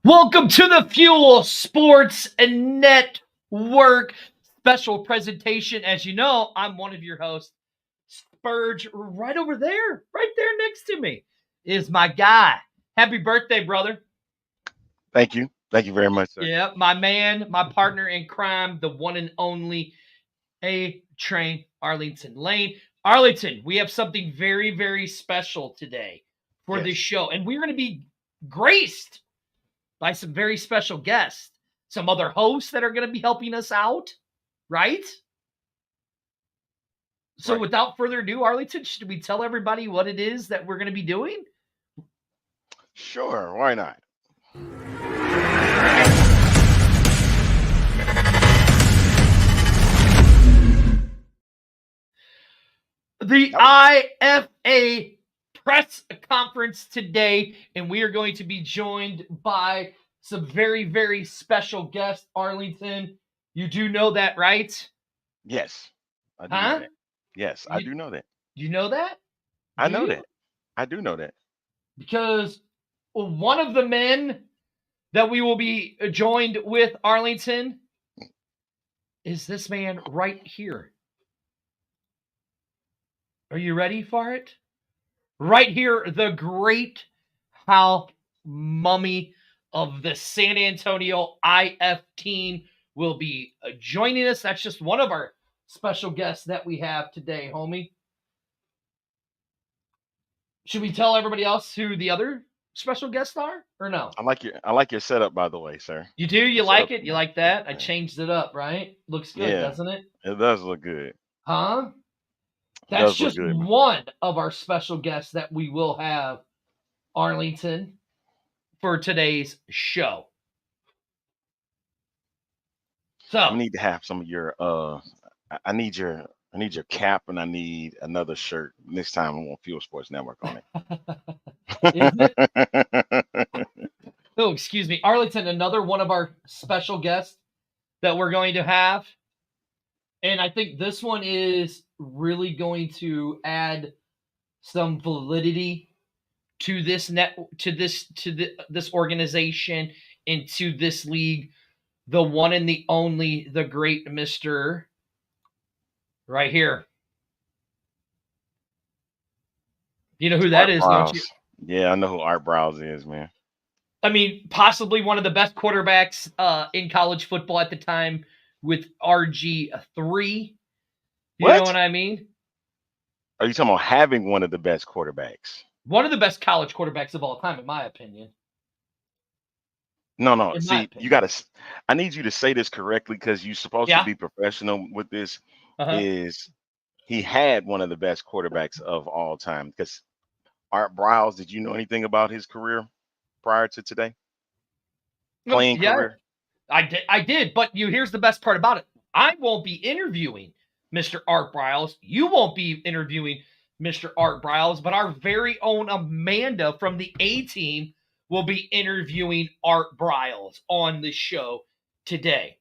Welcome to the Fuel Sports and Network special presentation. As you know, I'm one of your hosts, Spurge. Right over there, right there next to me is my guy. Happy birthday, brother. Thank you. Thank you very much, sir. Yeah, my man, my partner in crime, the one and only A-Train Arlington Lane. Arlington, we have something very, very special today for this Yes. show, and we're going to be graced by some very special guests, some other hosts that are going to be helping us out, right? So Right. without further ado, Arlington, should we tell everybody what it is that we're going to be doing? Sure. Why not? The IFA press conference today, and we are going to be joined by some very, very special guests. Arlington, you do know that, right? Yes. I do Huh? know that. Yes, I You, do know that. you know that? I Do know you? that. I do know that. Because one of the men that we will be joined with, Arlington, is this man right here. Are you ready for it? Right here, the great Hal Mumme of the San Antonio IF team will be joining us. That's just one of our special guests that we have today, homie. Should we tell everybody else who the other special guests are, or no? I like your setup, by the way, sir. You do? You Your like setup. it? You like that? I Yeah. changed it up, right? Looks good, Yeah. doesn't it? It does look good. Huh? It That's does look just good. one of our special guests that we will have, Arlington, for today's show. I So, need to have some of your I need your cap, and I need another shirt. Next time I want Fuel Sports Network on is it? it. Oh, excuse me. Arlington, another one of our special guests that we're going to have. And I think this one is really going to add some validity to this this organization and to this league. The one and the only, the great Mr. right here. You know who that Art is, don't you? Briles. Yeah, I know who Art Briles is, man. I mean, possibly one of the best quarterbacks in college football at the time with RG3. You know What? what I mean? Are you talking about having one of the best quarterbacks? One of the best college quarterbacks of all time, in my opinion. No, no. In my See, you opinion. gotta. I need you to say this correctly because you're supposed to Yeah. be professional with this. Uh-huh. Is he had one of the best quarterbacks of all time? Because Art Briles, did you know anything about his career prior to today? Playing Yeah, career? I did. But here's the best part about it. I won't be interviewing Mr. Art Briles. You won't be interviewing Mr. Art Briles, but our very own Amanda from the A team will be interviewing Art Briles on the show today.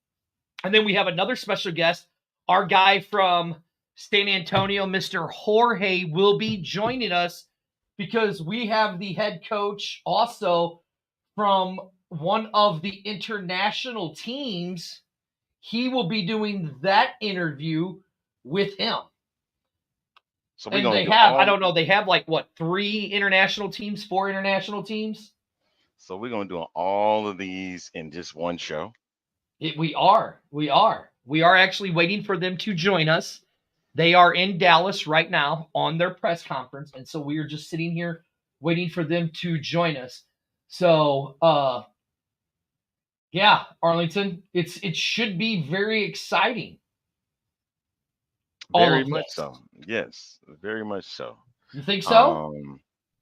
And then we have another special guest. Our guy from San Antonio, Mr. Jorge, will be joining us because we have the head coach also from one of the international teams. He will be doing that interview with him. So we're And gonna they do have, I all. don't know, they have like what, 4 international teams? So we're gonna do all of these in just one show. We are. We are actually waiting for them to join us. They are in Dallas right now on their press conference, and so we are just sitting here waiting for them to join us. So, yeah, Arlington, it should be very exciting. All Very of much this. so. Yes, very much so. You think so?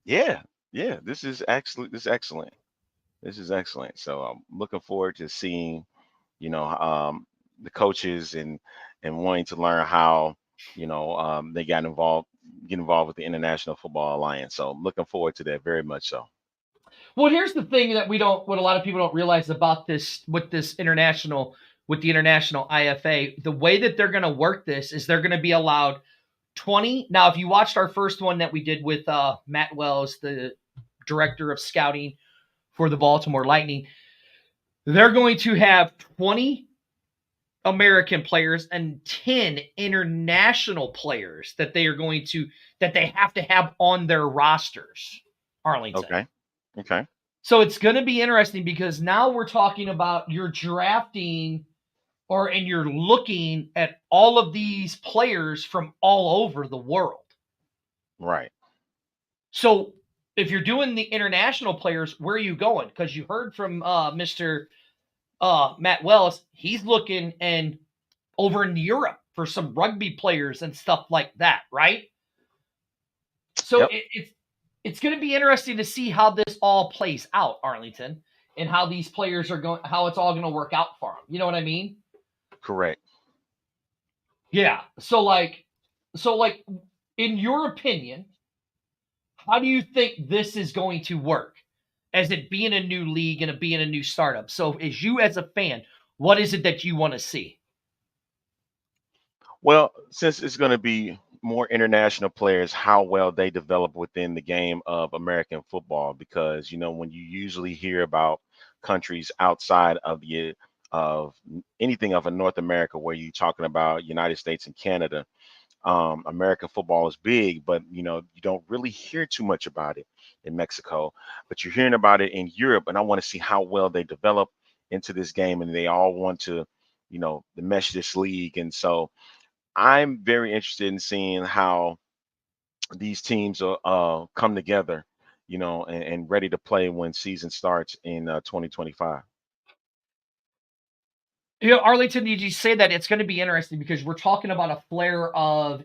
Yeah, yeah. This is excellent. This is excellent. So I'm looking forward to seeing, the coaches and wanting to learn how, they get involved with the International Football Alliance. So I'm looking forward to that very much so. Well, here's the thing that what a lot of people don't realize about this, with the international IFA, the way that they're going to work this is they're going to be allowed 20. Now, if you watched our first one that we did with Matt Wells, the director of scouting for the Baltimore Lightning, They're going to have 20 American players and 10 international players that they have to have on their rosters, Arlington. Okay. Okay. So it's going to be interesting because now we're talking about you're drafting and you're looking at all of these players from all over the world. Right. So if you're doing the international players, where are you going? Because you heard from Mr. Matt Wells, he's looking and over in Europe for some rugby players and stuff like that, right? So Yep. it's going to be interesting to see how this all plays out, Arlington, and how these players are going, how it's all going to work out for them. You know what I mean? Correct. Yeah. So like, in your opinion, how do you think this is going to work? As it being a new league and it being a new startup. So, as you as a fan, what is it that you want to see? Well, since it's going to be more international players, how well they develop within the game of American football, because when you usually hear about countries outside of anything of a North America, where you're talking about United States and Canada, American football is big, but you don't really hear too much about it in Mexico, but you're hearing about it in Europe, and I want to see how well they develop into this game, and they all want to, to mesh this league, and so I'm very interested in seeing how these teams come together, and ready to play when season starts in 2025. You know, Arlington, did you say that it's going to be interesting because we're talking about a flare of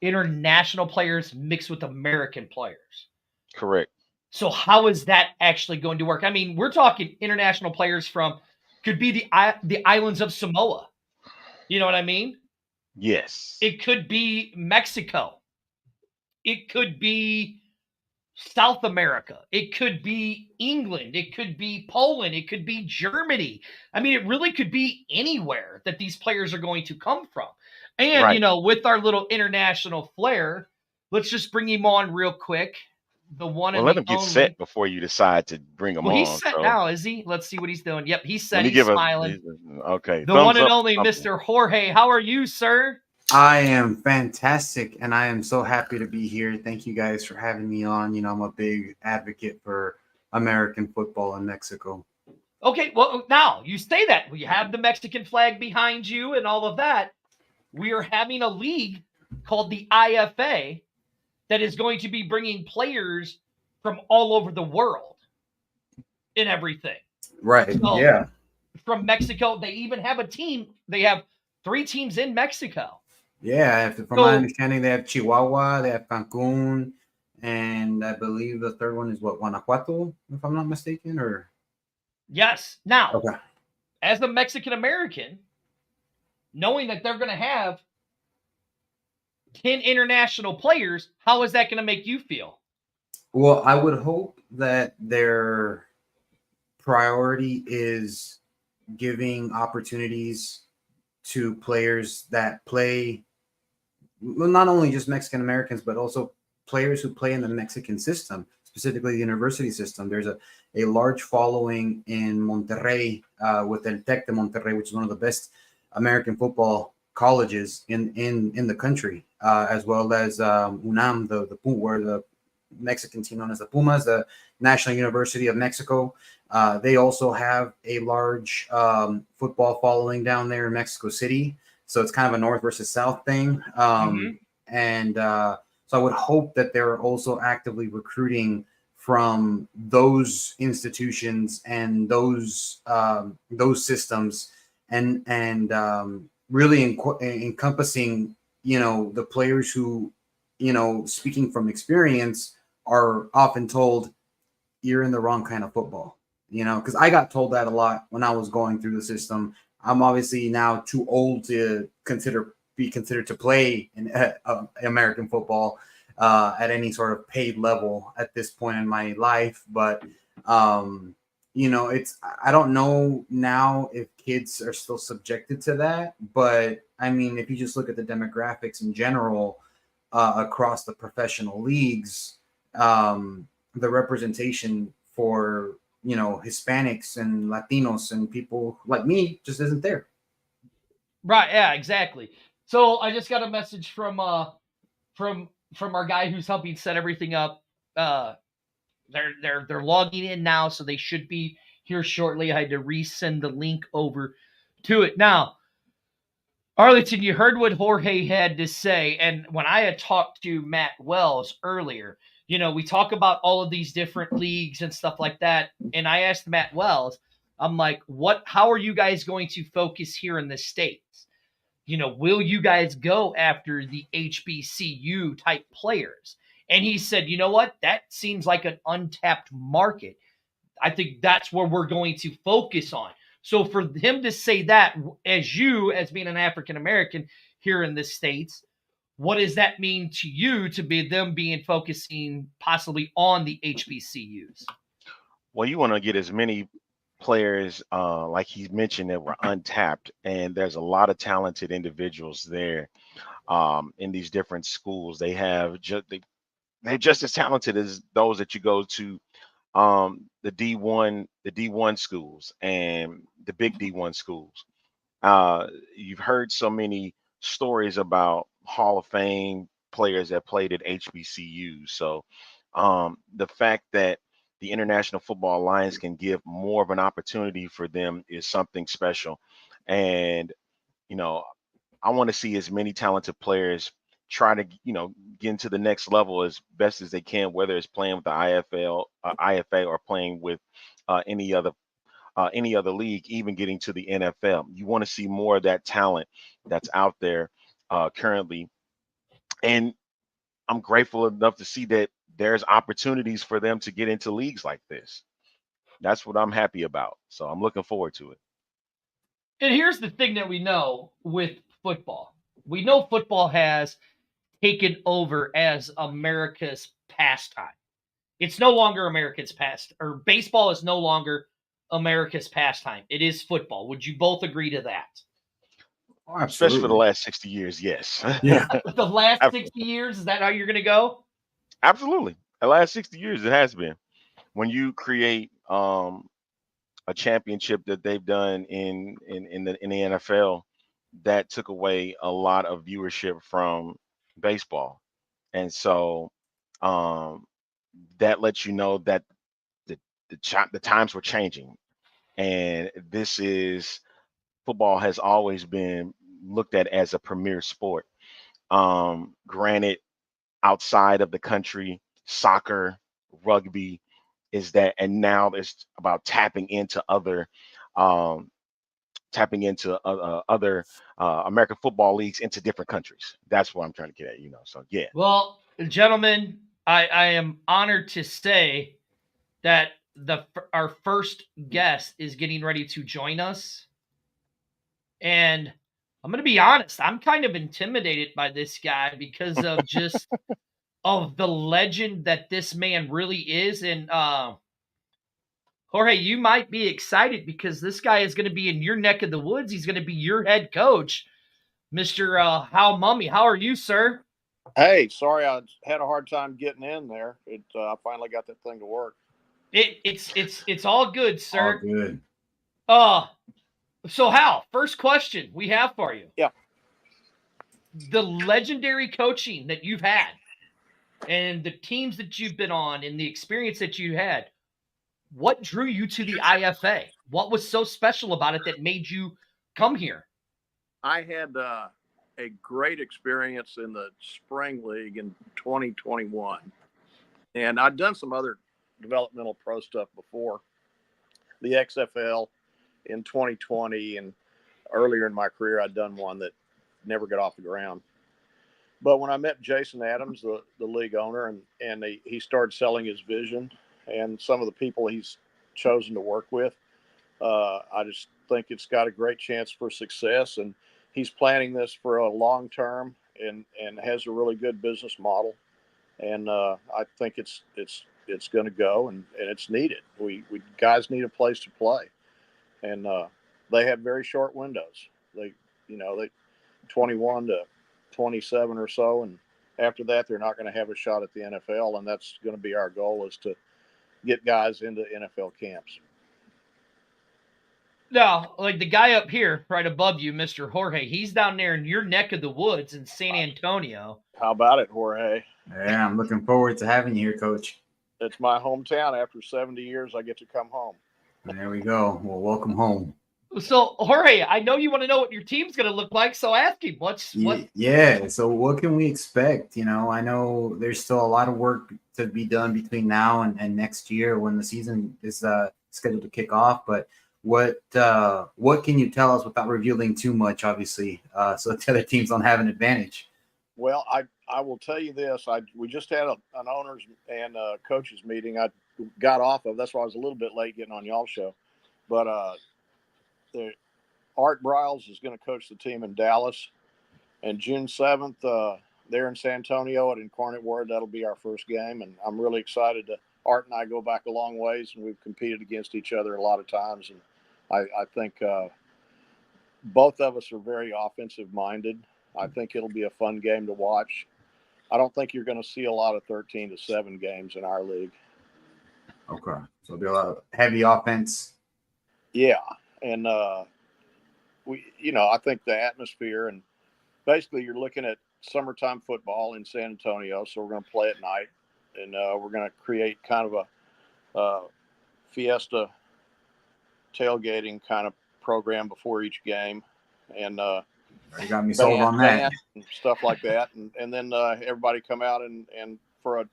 international players mixed with American players. Correct. So, how is that actually going to work? I mean, we're talking international players from could be the islands of Samoa. You know what I mean? Yes. It could be Mexico. It could be South America. It could be England. It could be Poland. It could be Germany. I mean, it really could be anywhere that these players are going to come from. And, Right. with our little international flair, let's just bring him on real quick. The one Well, and let the them get set only. before you decide to bring them Well, he's on. set So now, is he? Let's see what he's doing. Yep, he's let set. me He's give a smiling. okay The one thumbs and up only or something. Mr. Jorge. How are you, sir? I am fantastic, and I am so happy to be here. Thank you guys for having me on. I'm a big advocate for American football in Mexico. Okay, well, now you say that. We have the Mexican flag behind you and all of that. We are having a league called the IFA that is going to be bringing players from all over the world in everything. Right. So Yeah. from Mexico, they even have a team. They have 3 teams in Mexico. Yeah. From my So understanding, they have Chihuahua, they have Cancun, and I believe the third one is what, Guanajuato, if I'm not mistaken, or yes, now okay. as a Mexican American, knowing that they're going to have 10 international players, how is that going to make you feel? Well, I would hope that their priority is giving opportunities to players that play, well, not only just Mexican Americans, but also players who play in the Mexican system, specifically the university system. There's a large following in Monterrey with El Tec de Monterrey, which is one of the best American football colleges in the country, as well as UNAM, where the Mexican team known as the Pumas, the National University of Mexico. They also have a large football following down there in Mexico City. So it's kind of a north versus south thing. Mm-hmm. And so I would hope that they're also actively recruiting from those institutions and those systems, and really encompassing the players who, speaking from experience, are often told you're in the wrong kind of football. Because I got told that a lot when I was going through the system. I'm obviously now too old to be considered to play in American football at any sort of paid level at this point in my life. But it's, I don't know now if kids are still subjected to that. But I mean, if you just look at the demographics in general across the professional leagues, the representation for Hispanics and Latinos and people like me just isn't there. Right, yeah, exactly. So I just got a message from our guy who's helping set everything up. They're logging in now, so they should be here shortly. I had to resend the link over to it. Now, Arlington, you heard what Jorge had to say, and when I had talked to Matt Wells earlier, we talk about all of these different leagues and stuff like that, and I asked Matt Wells, I'm like, how are you guys going to focus here in the States? Will you guys go after the HBCU type players? And he said, you know what? That seems like an untapped market. I think that's where we're going to focus on. So for him to say that, as being an African American here in the States, what does that mean to you to be them focusing possibly on the HBCUs? Well, you want to get as many players, like he mentioned, that were untapped, and there's a lot of talented individuals there in these different schools. They're just as talented as those that you go to the D1 schools and the big D1 schools. You've heard so many stories about Hall of Fame players that played at HBCUs. So the fact that the International Football Alliance can give more of an opportunity for them is something special. And, you know, I want to see as many talented players try to, get into the next level as best as they can, whether it's playing with the IFA, or playing with any other league, even getting to the NFL. You want to see more of that talent that's out there currently. And I'm grateful enough to see that there's opportunities for them to get into leagues like this. That's what I'm happy about. So I'm looking forward to it. And here's the thing that we know with football. We know football has taken over as America's pastime. It's no longer America's or baseball is no longer America's pastime. It is football. Would you both agree to that? Oh, Especially for the absolutely. last 60 years, yes. Yeah. The last Absolutely. 60 years, is that how you're going to go? Absolutely. The last 60 years, it has been. When you create a championship that they've done in the NFL, that took away a lot of viewership from baseball, and so um, that lets you know that the times were changing, and this is football has always been looked at as a premier sport. Granted, outside of the country, soccer, rugby is that, and now it's about um, tapping into other American football leagues into different countries. That's what I'm trying to get at, So yeah, Well, gentlemen, I am honored to say that our first guest is getting ready to join us. And I'm going to be honest, I'm kind of intimidated by this guy because of just of the legend that this man really is. And Jorge, you might be excited because this guy is going to be in your neck of the woods. He's going to be your head coach, Mr. Hal Mumme. How are you, sir? Hey, sorry I had a hard time getting in there. I finally got that thing to work. It's all good, All sir. good. So Hal, first question we have for you. Yeah. The legendary coaching that you've had and the teams that you've been on and the experience that you had, what drew you to the IFA? What was so special about it that made you come here? I had a great experience in the spring league in 2021, and I'd done some other developmental pro stuff before the XFL in 2020, and earlier in my career I'd done one that never got off the ground. But when I met Jason Adams, the league owner, and he started selling his vision, and some of the people he's chosen to work with, I just think it's got a great chance for success. And he's planning this for a long term, and has a really good business model. And I think it's going to go, and it's needed. We guys need a place to play, and they have very short windows. They 21 to 27 or so, and after that they're not going to have a shot at the NFL, and that's going to be our goal, is to get guys into NFL camps. No, like the guy up here, right above you, Mr. Jorge, he's down there in your neck of the woods in San Antonio. How about it, Jorge? Yeah, I'm looking forward to having you here, Coach. It's my hometown. After 70 years, I get to come home. There we go. Well, welcome home. So, Jorge, I know you want to know what your team's going to look like, so ask him. What? Yeah. So, what can we expect? I know there's still a lot of work to be done between now and next year when the season is scheduled to kick off. But what can you tell us without revealing too much, obviously, so that the other teams don't have an advantage? Well, I will tell you this. We just had an owners and coaches meeting. I got off of. That's why I was a little bit late getting on y'all's show. But Art Briles is going to coach the team in Dallas, and June 7th, there in San Antonio at Incarnate Word. That'll be our first game, and I'm really excited to. Art and I go back a long ways, and we've competed against each other a lot of times, and I think both of us are very offensive minded. I think it'll be a fun game to watch. I don't think you're going to see a lot of 13-7 games in our league. Okay, so it'll be a lot of heavy offense. Yeah, and I think the atmosphere, and basically you're looking at summertime football in San Antonio, so we're going to play at night, and we're going to create kind of a fiesta tailgating kind of program before each game, and you got me sold on that. And stuff like that, and then everybody come out and for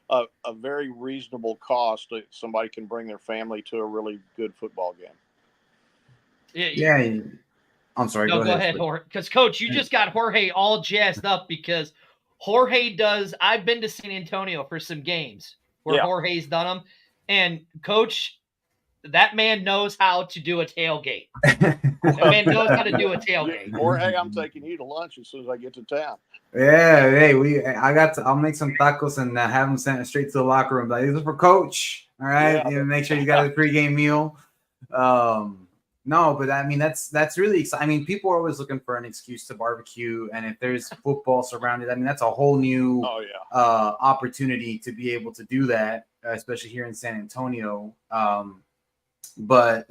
a very reasonable cost, somebody can bring their family to a really good football game. Yeah. I'm sorry. No, go ahead, Jorge. Because, Coach, you just got Jorge all jazzed up because Jorge does. I've been to San Antonio for some games where Jorge's done them, and Coach, that man knows how to do a tailgate. That man knows how to do a tailgate. Jorge, I'm taking you to lunch as soon as I get to town. Yeah, hey, I'll make some tacos and have them sent straight to the locker room. Like, these are for Coach. All right, make sure you got a pregame meal. No, but I mean that's really exciting. I mean, people are always looking for an excuse to barbecue, and if there's football surrounded, I mean that's a whole new opportunity to be able to do that, especially here in San Antonio. But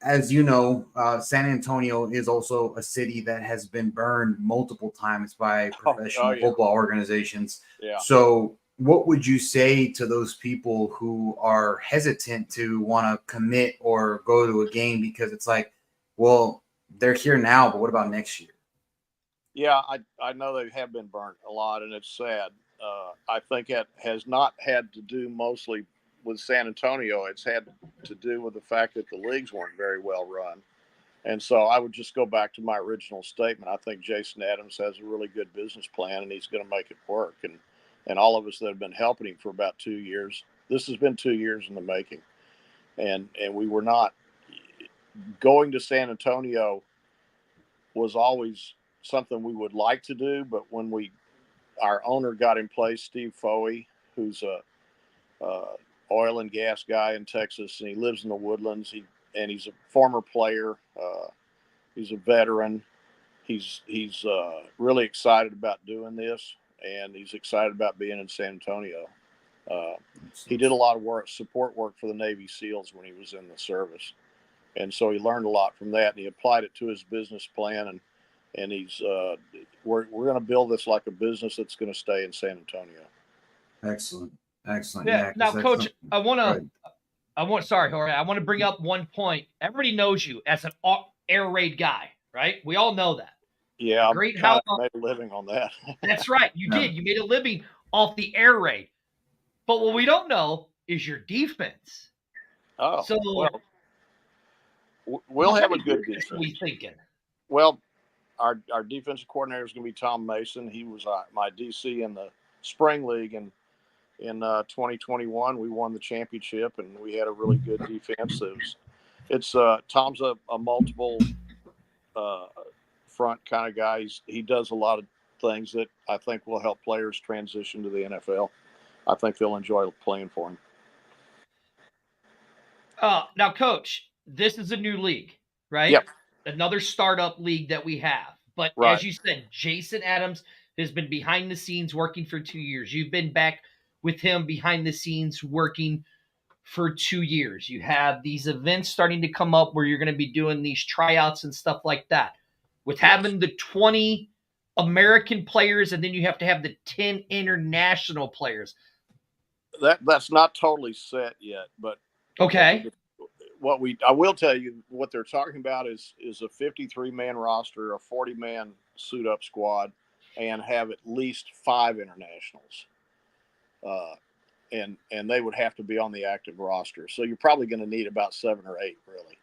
as you know, San Antonio is also a city that has been burned multiple times by professional football organizations. Yeah. So what would you say to those people who are hesitant to want to commit or go to a game because it's like, well, they're here now, but what about next year? Yeah, I know they have been burnt a lot, and it's sad. I think it has not had to do mostly with San Antonio. It's had to do with the fact that the leagues weren't very well run. And so I would just go back to my original statement. I think Jason Adams has a really good business plan, and he's going to make it work. And all of us that have been helping him for about 2 years, this has been 2 years in the making. And we were not going to San Antonio was always something we would like to do. But when our owner got in place, Steve Foey, who's a oil and gas guy in Texas, and he lives in the Woodlands. He's a former player. He's a veteran. He's really excited about doing this, and he's excited about being in San Antonio. He did a lot of support work for the Navy SEALs when he was in the service, and so he learned a lot from that, and he applied it to his business plan. And he's we're going to build this like a business that's going to stay in San Antonio. Excellent. Yeah. Now, Coach, sorry, Jorge. I want to bring up one point. Everybody knows you as an air raid guy, right? We all know that. Yeah, great. I made a living on that. That's right. You did. You made a living off the air raid. But what we don't know is your defense. Oh, so we'll have a good defense. What are we thinking? Well, our defensive coordinator is going to be Tom Mason. He was my DC in the spring league, and in 2021 we won the championship, and we had a really good defense. It's Tom's a multiple front kind of guy. He does a lot of things that I think will help players transition to the NFL. I think they'll enjoy playing for him. Now, Coach, this is a new league, right? Yep. Another startup league that we have. But as you said, Jason Adams has been behind the scenes working for 2 years. You've been back with him behind the scenes working for 2 years. You have these events starting to come up where you're going to be doing these tryouts and stuff like that. With having the 20 American players, and then you have to have the 10 international players. That's not totally set yet, but okay. I will tell you what they're talking about is a 53-man roster, a 40-man suit-up squad, and have at least 5 internationals. And they would have to be on the active roster. So you're probably going to need about 7 or 8, really,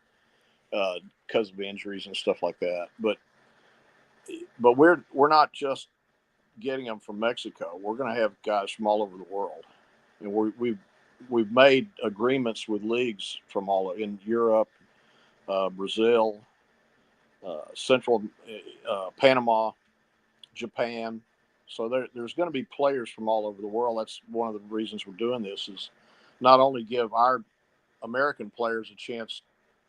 because of injuries and stuff like that. But we're not just getting them from Mexico. We're going to have guys from all over the world, and we've made agreements with leagues from all in Europe, Brazil, Central Panama, Japan. So there's going to be players from all over the world. That's one of the reasons we're doing this, is not only give our American players a chance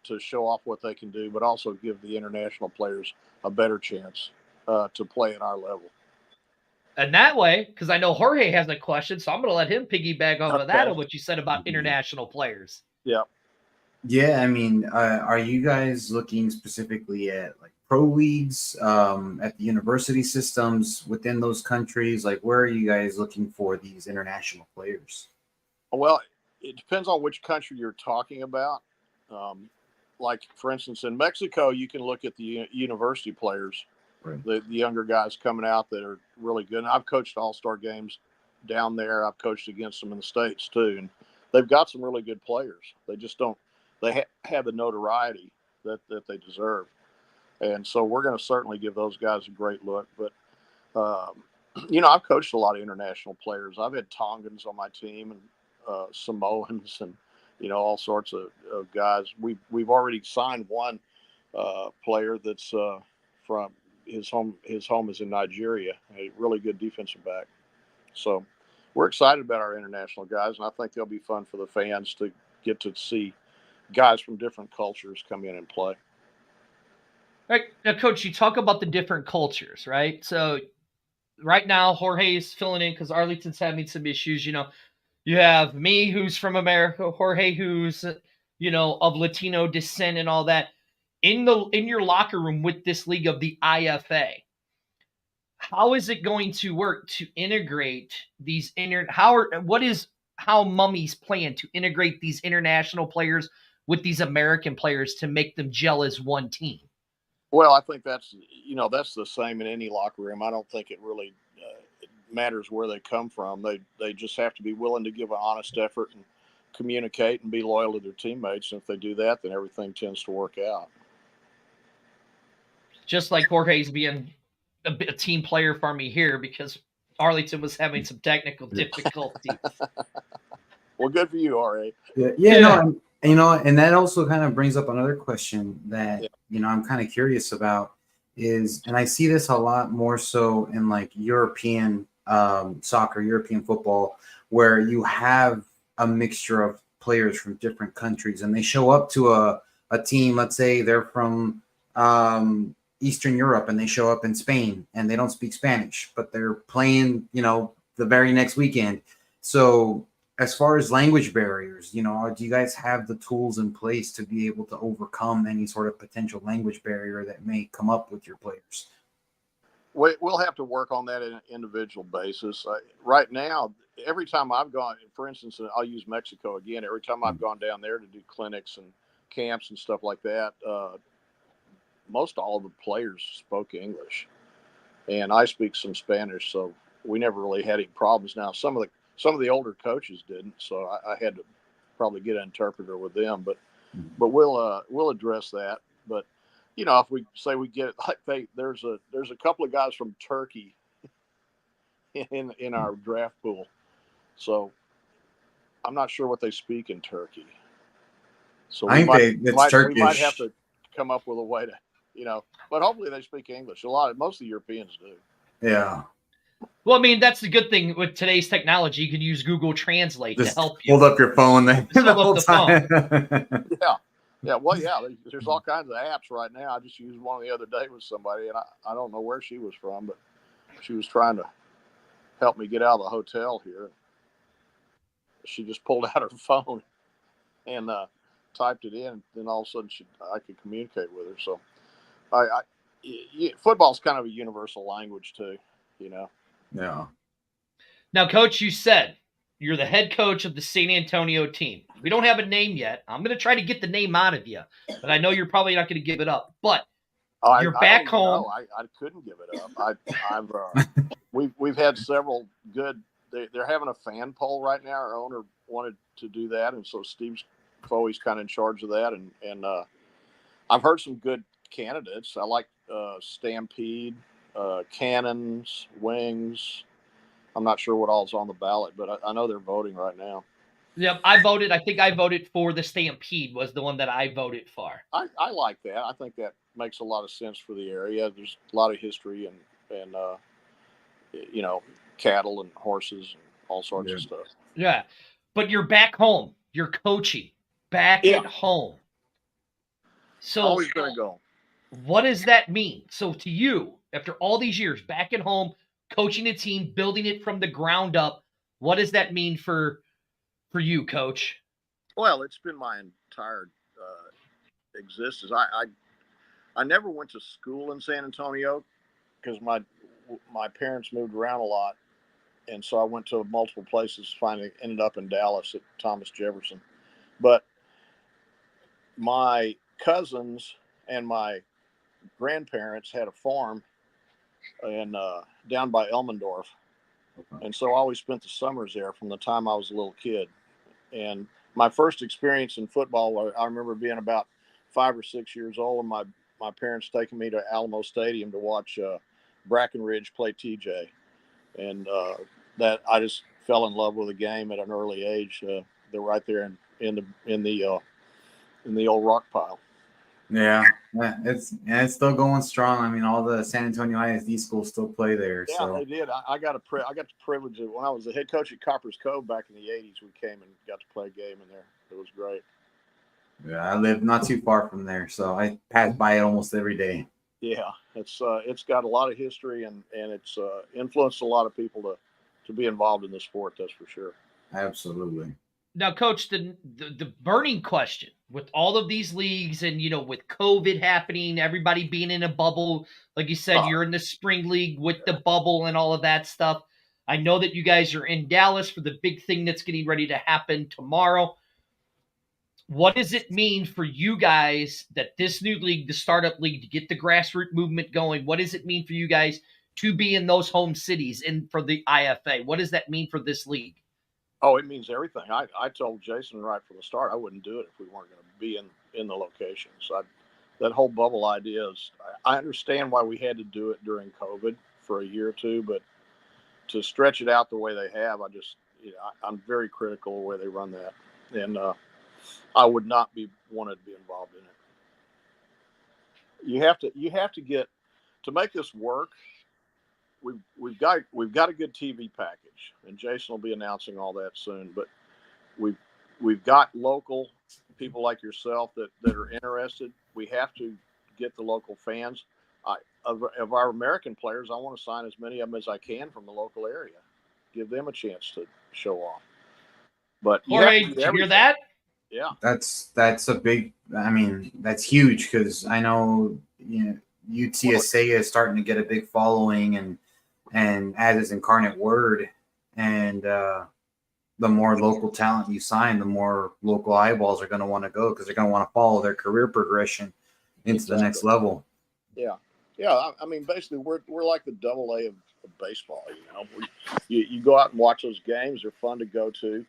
to show off what they can do, but also give the international players a better chance to play at our level. And that way, because I know Jorge has a question, so I'm going to let him piggyback off of that on what you said about international players. Yeah. Yeah, I mean, are you guys looking specifically at like pro leagues, at the university systems within those countries? Like, where are you guys looking for these international players? Well, it depends on which country you're talking about. Like, for instance, in Mexico, you can look at the university players, right. The younger guys coming out that are really good. And I've coached all-star games down there. I've coached against them in the States too. And they've got some really good players. They just don't – they have the notoriety that they deserve. And so we're going to certainly give those guys a great look. But, I've coached a lot of international players. I've had Tongans on my team and Samoans and, all sorts of guys. We've already signed one player that's from his home is in Nigeria, a really good defensive back. So we're excited about our international guys, and I think they'll be fun for the fans to get to see guys from different cultures come in and play. Right. Now, Coach, you talk about the different cultures, right? So right now, Jorge is filling in because Arlington's having some issues. You have me, who's from America, Jorge, who's, of Latino descent and all that. In your locker room with this league of the IFA, how is it going to work to integrate these how Mumme's plan to integrate these international players with these American players to make them gel as one team? Well, I think that's the same in any locker room. I don't think it really matters where they come from. They just have to be willing to give an honest effort and communicate and be loyal to their teammates. And if they do that, then everything tends to work out. Just like Jorge's being a team player for me here because Arlington was having some technical difficulties. Well, good for you, Jorge. No, and that also kind of brings up another question that, I'm kind of curious about is, and I see this a lot more so in like European soccer, European football, where you have a mixture of players from different countries and they show up to a team. Let's say they're from Eastern Europe and they show up in Spain and they don't speak Spanish, but they're playing, the very next weekend. So as far as language barriers, do you guys have the tools in place to be able to overcome any sort of potential language barrier that may come up with your players? We'll have to work on that in an individual basis. Right now, every time I've gone, for instance, I'll use Mexico again. Every time I've gone down there to do clinics and camps and stuff like that, most all of the players spoke English, and I speak some Spanish, so we never really had any problems. Now, some of the older coaches didn't, so I had to probably get an interpreter with them. But we'll address that. But if we say we get it, like there's a couple of guys from Turkey in our draft pool, so I'm not sure what they speak in Turkey. So we might have to come up with a way to, but hopefully they speak English. Most of the Europeans do. Yeah. Well, I mean, that's the good thing with today's technology. You can use Google Translate to help you. Hold up your phone the whole time. Yeah. Well, yeah, there's all kinds of apps right now. I just used one the other day with somebody, and I don't know where she was from, but she was trying to help me get out of the hotel here. she just pulled out her phone and typed it in. Then all of a sudden, I could communicate with her. So, football's kind of a universal language too, you know. Yeah. Now, Coach, you said you're the head coach of the San Antonio team. We don't have a name yet. I'm going to try to get the name out of you, but I know you're probably not going to give it up. But you're back home. I couldn't give it up. We've had several good. They're having a fan poll right now. Our owner wanted to do that, and so Steve Foley's kind of in charge of that. And I've heard some good candidates. I like Stampede, Cannons, Wings. I'm not sure what all's on the ballot, but I know they're voting right now. Yep, I voted. I think I voted for the Stampede was the one that I voted for. I like that. I think that makes a lot of sense for the area. There's a lot of history and you know, cattle and horses and all sorts of stuff. Yeah, but you're back home. You're coaching back at home. So always gonna go. What does that mean? So to you, after all these years back at home, coaching a team, building it from the ground up, what does that mean for you, Coach? Well, it's been my entire existence. I never went to school in San Antonio because my parents moved around a lot, and so I went to multiple places. Finally, ended up in Dallas at Thomas Jefferson. But my cousins and my grandparents had a farm in down by Elmendorf, and so I always spent the summers there from the time I was a little kid. And my first experience in football, I remember being about 5 or 6 years old, and my parents taking me to Alamo Stadium to watch Brackenridge play TJ, and that I just fell in love with the game at an early age. They're right there in the old rock pile. Yeah, it's still going strong. I mean, all the San Antonio ISD schools still play there. Yeah, so they did. I got the privilege of, when I was the head coach at Copper's Cove back in the '80s. We came and got to play a game in there. It was great. Yeah, I live not too far from there, so I pass by it almost every day. Yeah, it's got a lot of history and it's influenced a lot of people to be involved in the sport. That's for sure. Absolutely. Now, Coach, the burning question with all of these leagues and, with COVID happening, everybody being in a bubble, like you said, you're in the spring league with the bubble and all of that stuff. I know that you guys are in Dallas for the big thing that's getting ready to happen tomorrow. What does it mean for you guys that this new league, the startup league, to get the grassroots movement going? What does it mean for you guys to be in those home cities and for the IFA? What does that mean for this league? Oh, it means everything. I told Jason right from the start I wouldn't do it if we weren't going to be in the locations. That whole bubble idea is, I understand why we had to do it during COVID for a year or two, but to stretch it out the way they have, I'm very critical of the way they run that, and I would not be wanted to be involved in it. You have to get to make this work. We've got a good TV package, and Jason will be announcing all that soon. But we've got local people like yourself that are interested. We have to get the local fans. Of our American players, I want to sign as many of them as I can from the local area, give them a chance to show off. But Jorge, did you hear that? Yeah, that's a big. I mean, that's huge because I know UTSA is starting to get a big following and as is Incarnate Word, and the more local talent you sign, the more local eyeballs are going to want to go because they're going to want to follow their career progression into the next level. Yeah. I mean, basically, we're like the AA of baseball. You go out and watch those games; they're fun to go to.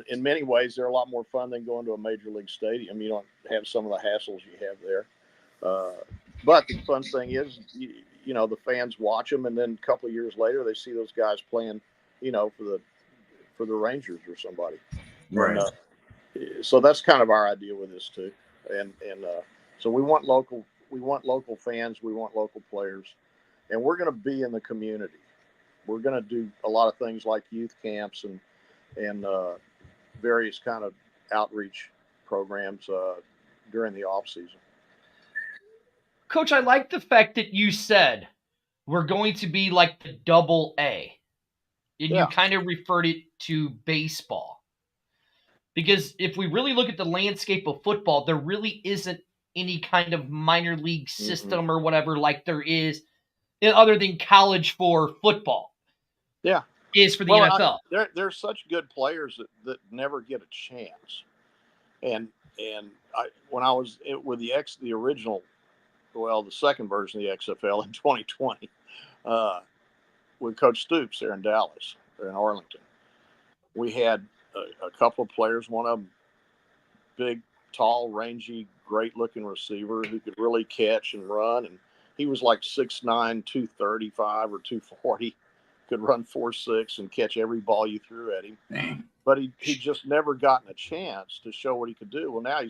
In many ways, they're a lot more fun than going to a major league stadium. You don't have some of the hassles you have there. But the fun thing is, the fans watch them, and then a couple of years later, they see those guys playing, for the Rangers or somebody. Right. And, so that's kind of our idea with this too, and so we want local fans, we want local players, and we're going to be in the community. We're going to do a lot of things like youth camps and various kind of outreach programs during the off season. Coach, I like the fact that you said we're going to be like the AA. and Yeah. you kind of referred it to baseball. Because if we really look at the landscape of football, there really isn't any kind of minor league system or whatever like there is other than college for football. Yeah. Is for the Well, NFL. There's such good players that never get a chance. And when I was with the original, well, the second version of the XFL in 2020, with Coach Stoops there in Dallas or in Arlington, we had a couple of players. One of them, big, tall, rangy, great-looking receiver who could really catch and run, and he was like 6'9", 235 or 240. Could run 4.6 and catch every ball you threw at him. Dang. But he just never gotten a chance to show what he could do. Well, now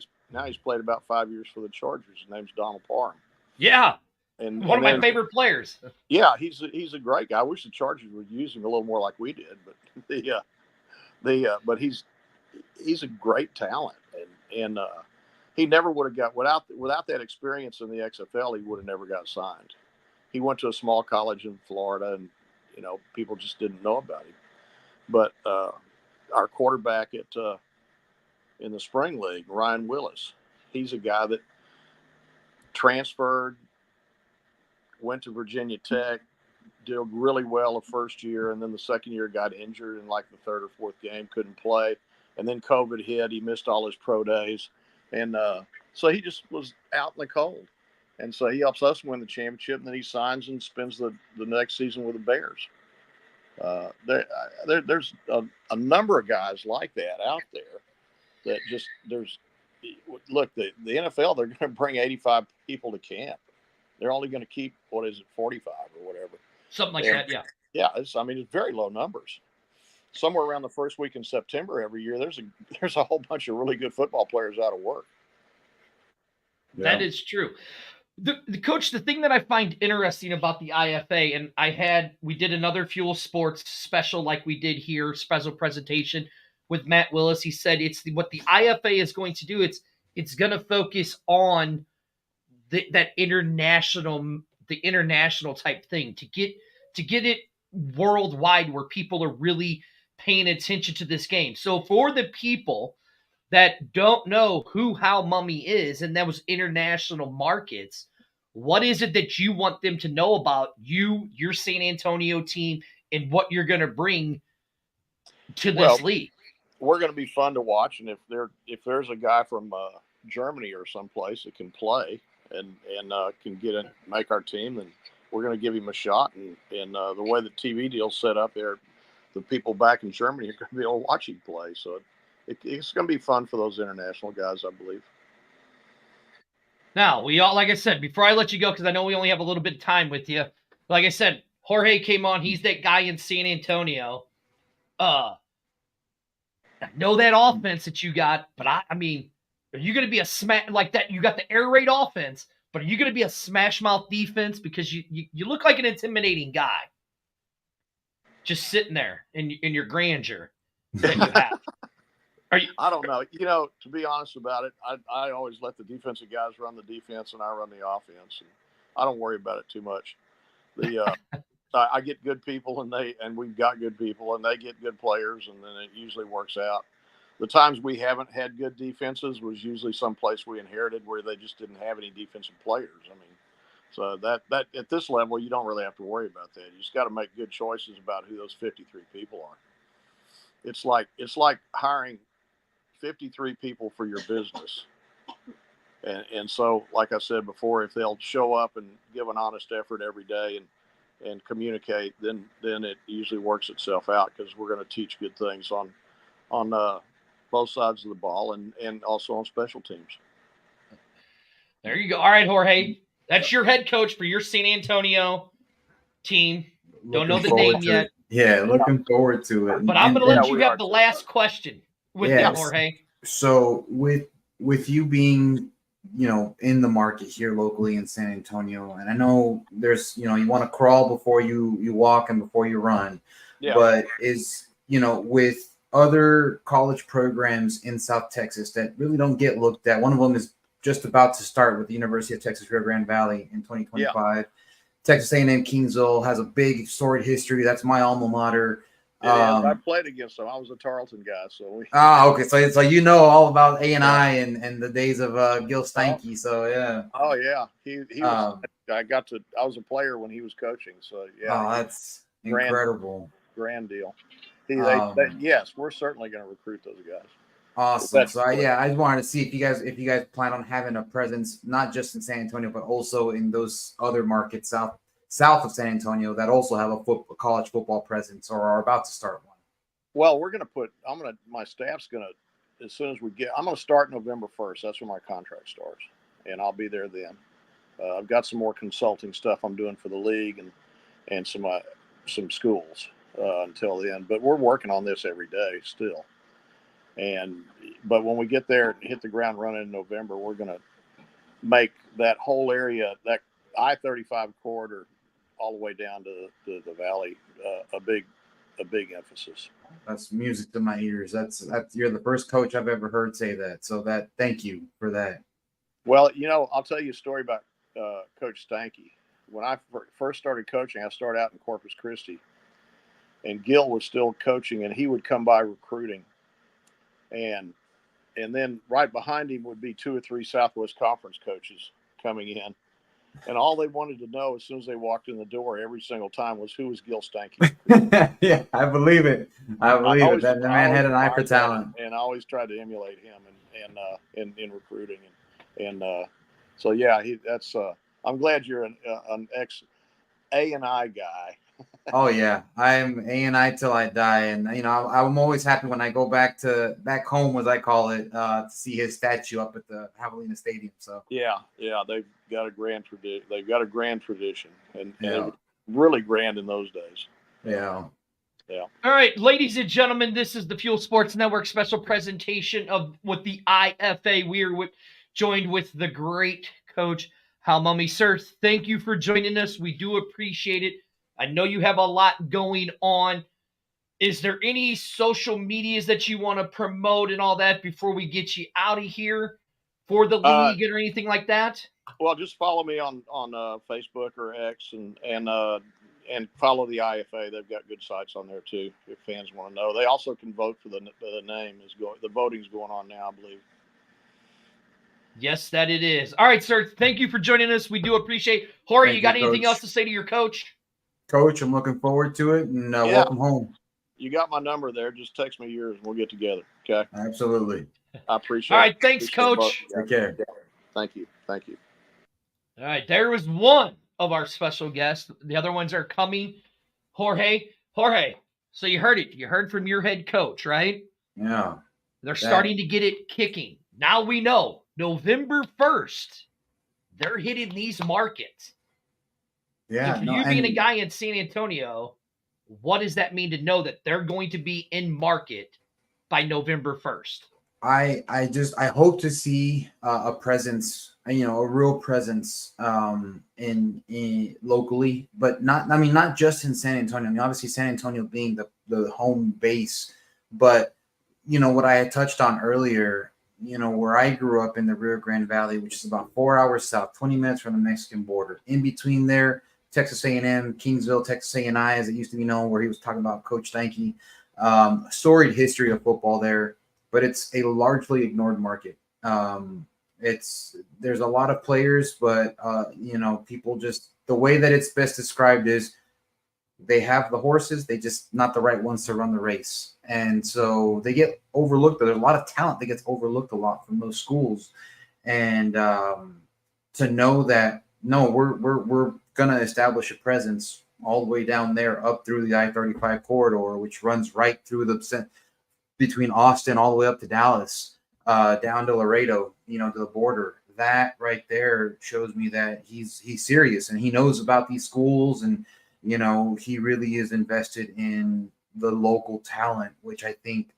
he's played about 5 years for the Chargers. His name's Donald Parham. Yeah, and one of my favorite players. Yeah, he's a great guy. I wish the Chargers would use him a little more like we did. But but he's a great talent, and he never would have got without that experience in the XFL. He would have never got signed. He went to a small college in Florida, and people just didn't know about him. But our quarterback in the spring league, Ryan Willis, he's a guy that transferred, went to Virginia Tech, did really well the first year, and then the second year got injured in like the third or fourth game, couldn't play, and then COVID hit. He missed all his pro days, and so he just was out in the cold. And so he helps us win the championship, and then he signs and spends the next season with the Bears. There's a number of guys like that out there that just the NFL, they're going to bring 85 people to camp. They're only going to keep 45 or whatever, something like that. Yeah, it's very low numbers. Somewhere around the first week in September every year, there's a whole bunch of really good football players out of work. Yeah. That is true. The coach, the thing that I find interesting about the IFA, and we did another Fuel Sports special like we did here, special presentation with Matt Willis. He said what the IFA is going to do. It's going to focus on the international type thing to get it worldwide where people are really paying attention to this game. So for the people that don't know who How Mumme is, and that was international markets, what is it that you want them to know about your San Antonio team, and what you're going to bring to this league? We're going to be fun to watch, and if there's a guy from Germany or someplace that can play and can make our team, then we're going to give him a shot. And the way the TV deal's set up there, the people back in Germany are going to be able to watch him play. So it's going to be fun for those international guys, I believe. Now, like I said, before I let you go, because I know we only have a little bit of time with you, like I said, Jorge came on. He's that guy in San Antonio. I know that offense that you got, but I mean, are you going to be a smash like that? You got the air raid offense, but are you going to be a smash mouth defense? Because you look like an intimidating guy, just sitting there in your grandeur that you have. I don't know. To be honest about it, I always let the defensive guys run the defense and I run the offense. And I don't worry about it too much. I get good people and we've got good people and they get good players, and then it usually works out. The times we haven't had good defenses was usually someplace we inherited where they just didn't have any defensive players. So that at this level, you don't really have to worry about that. You just got to make good choices about who those 53 people are. It's like hiring 53 people for your business. And so, like I said before, if they'll show up and give an honest effort every day and communicate, then it usually works itself out, because we're going to teach good things on both sides of the ball and also on special teams. There you go. All right, Jorge, that's your head coach for your San Antonio team. Don't know the name yet. Yeah, looking forward to it. But I'm going to let you have the last question with that, Jorge. So with you being, in the market here locally in San Antonio, and I know there's, you want to crawl before you walk and before you run, but is, with other college programs in South Texas that really don't get looked at. One of them is just about to start with the University of Texas Rio Grande Valley in 2025. Texas A&M Kingsville has a big storied history. That's my alma mater. It is. I played against him. I was a Tarleton guy, so we. Okay. So you know all about A&I and the days of Gil Steinke. So yeah. Oh yeah, he was. I was a player when he was coaching. So yeah. Oh, that's incredible. Grand deal. Yes, we're certainly going to recruit those guys. Awesome. So I just wanted to see if you guys plan on having a presence not just in San Antonio but also in those other markets south of San Antonio that also have a college football presence or are about to start one. Well, my staff's going to, as soon as I'm going to start November 1st. That's when my contract starts, and I'll be there then. I've got some more consulting stuff I'm doing for the league and some schools until then, but we're working on this every day still. But when we get there and hit the ground running in November, we're going to make that whole area, that I-35 corridor, all the way down to the valley, a big emphasis. That's music to my ears. That's you're the first coach I've ever heard say that. So thank you for that. Well, I'll tell you a story about Coach Steinke. When I first started coaching, I started out in Corpus Christi, and Gil was still coaching, and he would come by recruiting. And then right behind him would be 2 or 3 Southwest Conference coaches coming in. And all they wanted to know as soon as they walked in the door every single time was, who was Gil Steinke? Yeah, I believe it. That man had an eye for talent. And I always tried to emulate him and in recruiting. So, yeah, I'm glad you're an ex A&I guy. Oh yeah, I'm A&I till I die, and I'm always happy when I go back home, as I call it, to see his statue up at the Javelina Stadium. So yeah, they've got a grand tradition, and it was really grand in those days. Yeah. All right, ladies and gentlemen, this is the Fuel Sports Network special presentation with the IFA. We are joined with the great coach Hal Mumme. Sir, thank you for joining us. We do appreciate it. I know you have a lot going on. Is there any social medias that you want to promote and all that before we get you out of here for the league or anything like that? Well, just follow me on Facebook or X and follow the IFA. They've got good sites on there too if fans want to know. They also can vote for the name. The voting's going on now, I believe. Yes, that it is. All right, sir. Thank you for joining us. We do appreciate. Jorge, you got anything else to say to your coach? Coach, I'm looking forward to it, and welcome home. You got my number there. Just text me yours, and we'll get together. Okay? Absolutely. I appreciate it. All right, thanks, Coach. Take care. Thank you. All right, there was one of our special guests. The other ones are coming. Jorge, so you heard it. You heard from your head coach, right? Yeah. They're starting to get it kicking. Now we know November 1st, they're hitting these markets. Yeah. So for you being a guy in San Antonio, what does that mean to know that they're going to be in market by November 1st? I hope to see a presence, a real presence in locally, but not just in San Antonio. I mean, obviously San Antonio being the home base, but what I had touched on earlier, where I grew up in the Rio Grande Valley, which is about 4 hours south, 20 minutes from the Mexican border. In between there, Texas A&M, Kingsville, Texas A&I, as it used to be known, where he was talking about Coach Steinke. Storied history of football there, but it's a largely ignored market. There's a lot of players, but people just, the way that it's best described is they have the horses, they just not the right ones to run the race. And so they get overlooked. There's a lot of talent that gets overlooked a lot from those schools. And to know that, no, we're going to establish a presence all the way down there up through the I-35 corridor, which runs right through between Austin all the way up to Dallas, down to Laredo, to the border. That right there shows me that he's serious and he knows about these schools, and he really is invested in the local talent, which I think,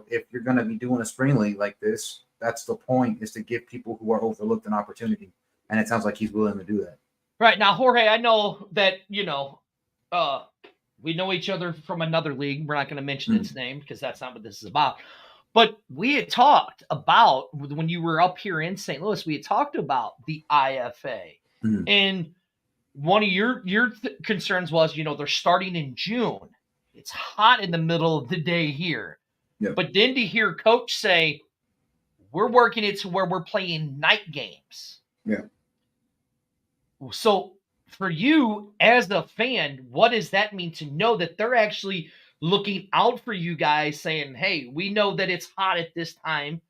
if you're going to be doing a spring league like this, that's the point, is to give people who are overlooked an opportunity. And it sounds like he's willing to do that. Right. Now, Jorge, I know that, we know each other from another league. We're not going to mention its name because that's not what this is about. But we had talked about, when you were up here in St. Louis, we had talked about the IFA. And one of your concerns was, they're starting in June. it's hot in the middle of the day here. Yeah. But then to hear coach say, we're working it to where we're playing night games. Yeah. So for you as a fan, what does that mean to know that they're actually looking out for you guys, saying, hey, we know that it's hot at this time,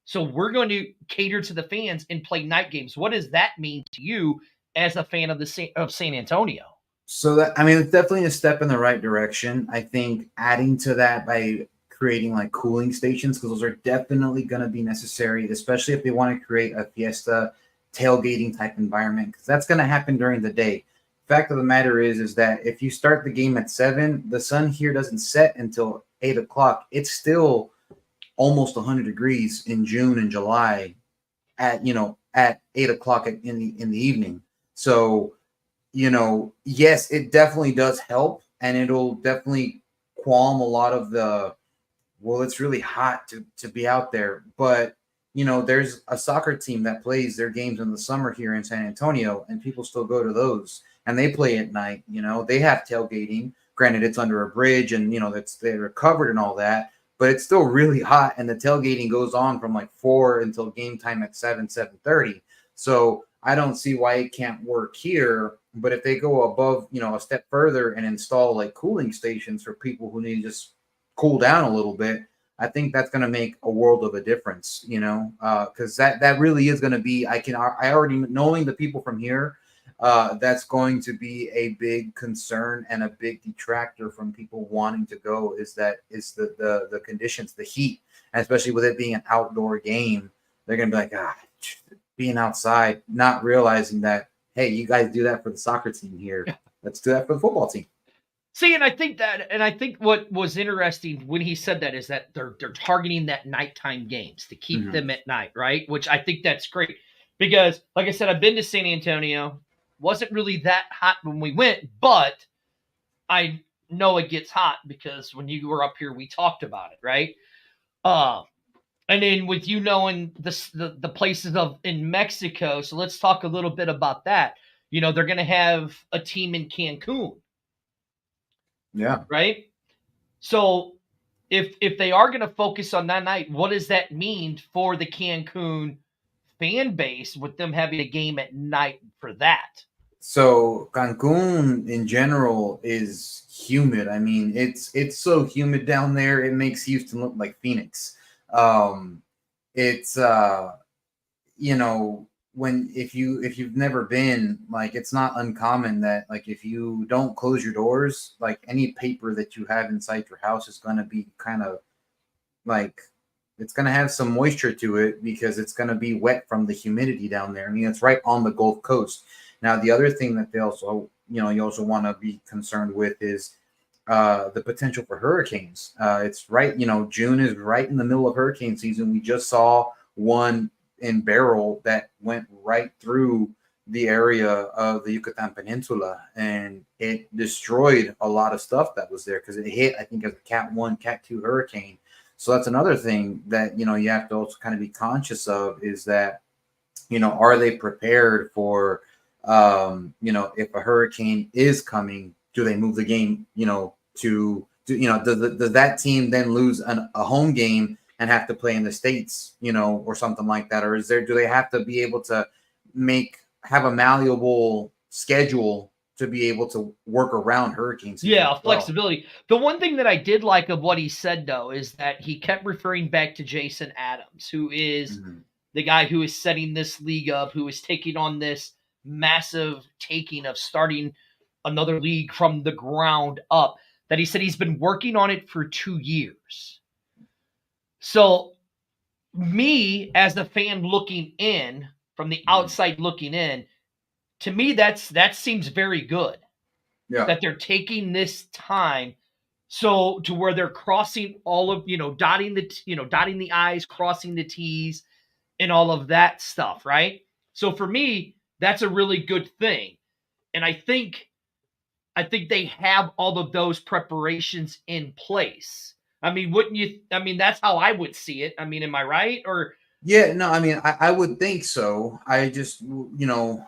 so we're going to cater to the fans and play night games? What does that mean to you as a fan of San Antonio? So that, I mean, it's definitely a step in the right direction. I think adding to that by creating like cooling stations, because those are definitely going to be necessary, especially if they want to create a fiesta tailgating type environment, because that's going to happen during the day. Fact of the matter is that if you start the game at 7, the sun here doesn't set until 8 o'clock. It's still almost 100 degrees in June and July at, you know, at 8 o'clock in the evening. So, you know, yes, it definitely does help, and it'll definitely qualm a lot of the, well, it's really hot to be out there. But, you know, there's a soccer team that plays their games in the summer here in San Antonio, and people still go to those, and they play at night. You know, they have tailgating. Granted, it's under a bridge, and, you know, they're covered and all that, but it's still really hot, and the tailgating goes on from like 4 until game time at 7:30. So I don't see why it can't work here. But if they go above, you know, a step further and install like cooling stations for people who need to just cool down a little bit, I think that's going to make a world of a difference, you know, because that really is going to be, I already, knowing the people from here, that's going to be a big concern and a big detractor from people wanting to go, is the conditions, the heat, and especially with it being an outdoor game. They're going to be like, being outside, not realizing that, hey, you guys do that for the soccer team here. Let's do that for the football team. See, and I think what was interesting when he said that is that they're targeting that nighttime games to keep them at night, right? Which I think that's great, because, like I said, I've been to San Antonio. Wasn't really that hot when we went, but I know it gets hot because when you were up here, we talked about it, right? And then with you knowing the places in Mexico, so let's talk a little bit about that. You know, they're going to have a team in Cancun. Yeah. Right. So if they are going to focus on that night, what does that mean for the Cancun fan base with them having a game at night for that? So Cancun in general is humid. I mean, it's so humid down there, it makes Houston look like Phoenix. It's you know, if you've never been, like, it's not uncommon that, like, if you don't close your doors, like, any paper that you have inside your house is going to be kind of like, it's going to have some moisture to it because it's going to be wet from the humidity down there. I mean, it's right on the Gulf Coast. Now, the other thing that they also, you know, you also want to be concerned with is the potential for hurricanes. It's right, you know, June is right in the middle of hurricane season. We just saw one in Beryl that went right through the area of the Yucatan Peninsula, and it destroyed a lot of stuff that was there because it hit, I think, as a Cat 1, Cat 2 hurricane. So that's another thing that, you know, you have to also kind of be conscious of, is that, you know, are they prepared for, you know, if a hurricane is coming, do they move the game, you know, to you know, does that team then lose a home game and have to play in the States, you know, or something like that? Or do they have to be able to have a malleable schedule to be able to work around hurricanes? Yeah, flexibility. The one thing that I did like of what he said, though, is that he kept referring back to Jason Adams, who is the guy who is setting this league up, who is taking on this massive taking of starting another league from the ground up, that he said he's been working on it for 2 years. So me, as the fan looking in, from the outside looking in, to me, that seems very good. Yeah. That they're taking this time, so to where they're crossing all of, you know, dotting the I's, crossing the T's, and all of that stuff, right? So for me, that's a really good thing. And I think they have all of those preparations in place. I mean, wouldn't you? I mean, that's how I would see it. I mean, am I right? Or yeah, no, I mean, I would think so. I just, you know,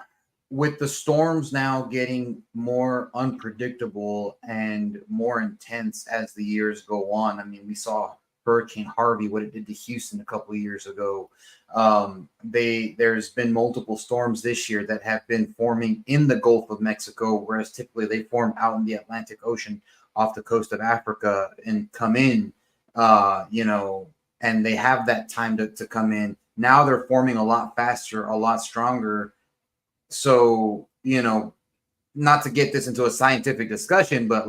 with the storms now getting more unpredictable and more intense as the years go on. I mean, we saw Hurricane Harvey, what it did to Houston a couple of years ago. There's been multiple storms this year that have been forming in the Gulf of Mexico, whereas typically they form out in the Atlantic Ocean off the coast of Africa and come in, and they have that time to come in. Now they're forming a lot faster, a lot stronger. So, not to get this into a scientific discussion, but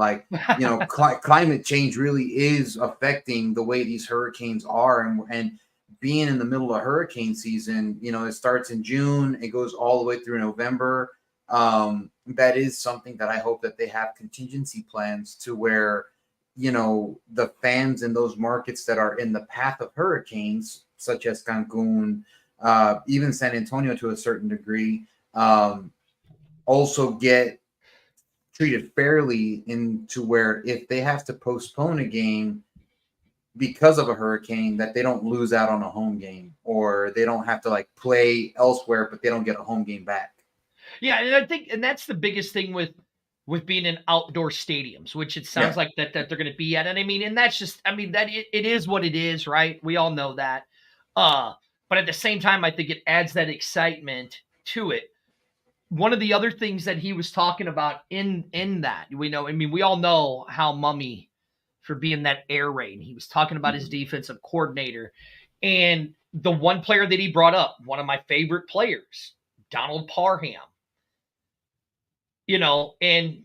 climate change really is affecting the way these hurricanes are. And being in the middle of hurricane season, it starts in June, it goes all the way through November. That is something that I hope that they have contingency plans to where, the fans in those markets that are in the path of hurricanes, such as Cancun, even San Antonio to a certain degree, also get treated fairly into where if they have to postpone a game because of a hurricane, that they don't lose out on a home game, or they don't have to play elsewhere, but they don't get a home game back. Yeah, and I think, and that's the biggest thing with being in outdoor stadiums, which it sounds like that they're going to be at. And I mean, and that's just, that it is what it is, right? We all know that. But at the same time, I think it adds that excitement to it. One of the other things that he was talking about in that, we all know how Mumme for being that air raid. He was talking about his defensive coordinator, and the one player that he brought up, one of my favorite players, Donald Parham. And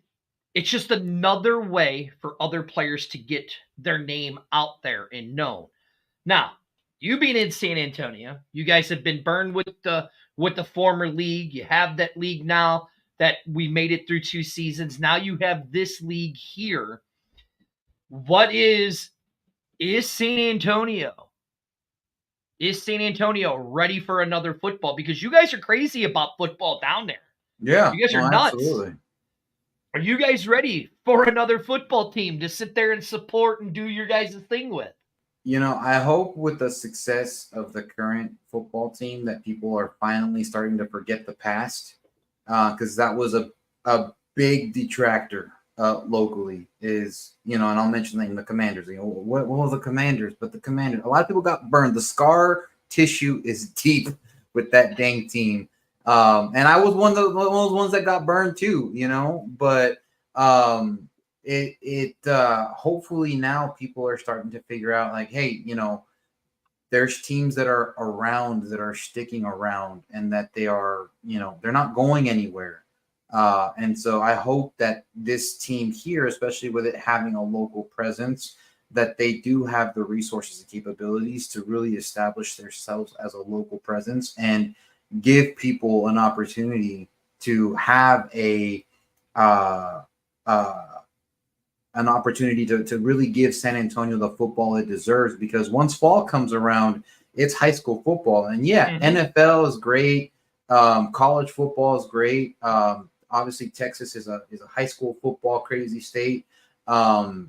it's just another way for other players to get their name out there and known. Now, you being in San Antonio, you guys have been burned with the former league. You have that league now that we made it through 2 seasons. Now you have this league here. What is San Antonio? Is San Antonio ready for another football? Because you guys are crazy about football down there. Yeah. You guys are nuts. Absolutely. Are you guys ready for another football team to sit there and support and do your guys' thing with? I hope with the success of the current football team that people are finally starting to forget the past, because that was a big detractor locally. Is and I'll mention the Commanders. What was the Commanders? But the Commanders, a lot of people got burned. The scar tissue is deep with that dang team. And I was one of those ones that got burned too, but hopefully now people are starting to figure out hey, there's teams that are around, that are sticking around, and that they are, they're not going anywhere. And so I hope that this team here, especially with it having a local presence, that they do have the resources and capabilities to really establish themselves as a local presence and give people an opportunity to have an opportunity to really give San Antonio the football it deserves. Because once fall comes around, it's high school football. And NFL is great. College football is great. Obviously Texas is a high school football crazy state. But